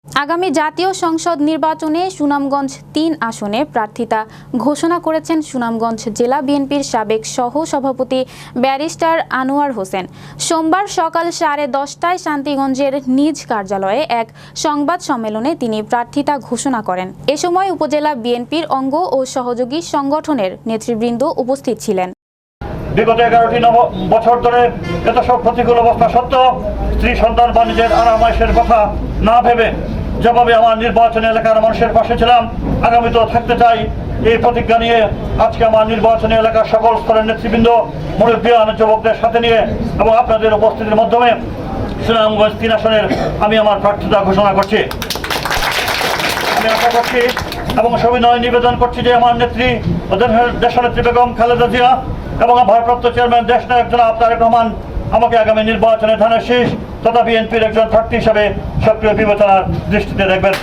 আগামী জাতীয় সংসদ নির্বাচনে সুনামগঞ্জ ৩ আসনে প্রার্থিতা ঘোষণা করেছেন সুনামগঞ্জ জেলা বিএনপির সাবেক সহ-সভাপতি ব্যারিস্টার আনোয়ার হোসেন। সোমবার সকাল 10:30টায় শান্তিগঞ্জের নিজ কার্যালয়ে এক সংবাদ সম্মেলনে তিনি প্রার্থিতা ঘোষণা করেন। এ সময় উপজেলা বিএনপির অঙ্গ ও সহযোগী সংগঠনের নেতৃবৃন্দ উপস্থিত ছিলেন। বিগত 11টি বছর ধরে এত সব প্রতিকূল অবস্থা সত্ত্বেও স্ত্রী সন্তান বাণিজ্যের আরামায়েশের কথা না ভেবে যেভাবে আমার নির্বাচনী এলাকার মানুষের পাশে ছিলাম, আগামীতেও থাকতে চাই। এই প্রতিজ্ঞা নিয়ে আজকে আমার নির্বাচনী এলাকার সকল স্তরের নেতৃবৃন্দ, মুরব্বিয়ান, যুবকদের সাথে নিয়ে এবং আপনাদের উপস্থিতির মাধ্যমে সুনামগঞ্জ 3 আসনের আমি আমার প্রার্থিতা ঘোষণা করছি। আমি আশা করছি এবং সবিনয় নিবেদন করছি যে আমার নেত্রী দেশনেত্রী বেগম খালেদা জিয়া এবং ভারপ্রাপ্ত চেয়ারম্যান দেশনায়ক জনাব তারেক রহমান আমাকে আগামী নির্বাচনে ধানের শীষ তথা বিএনপির একজন প্রার্থী হিসাবে সক্রিয় বিবেচনার দৃষ্টিতে দেখবেন।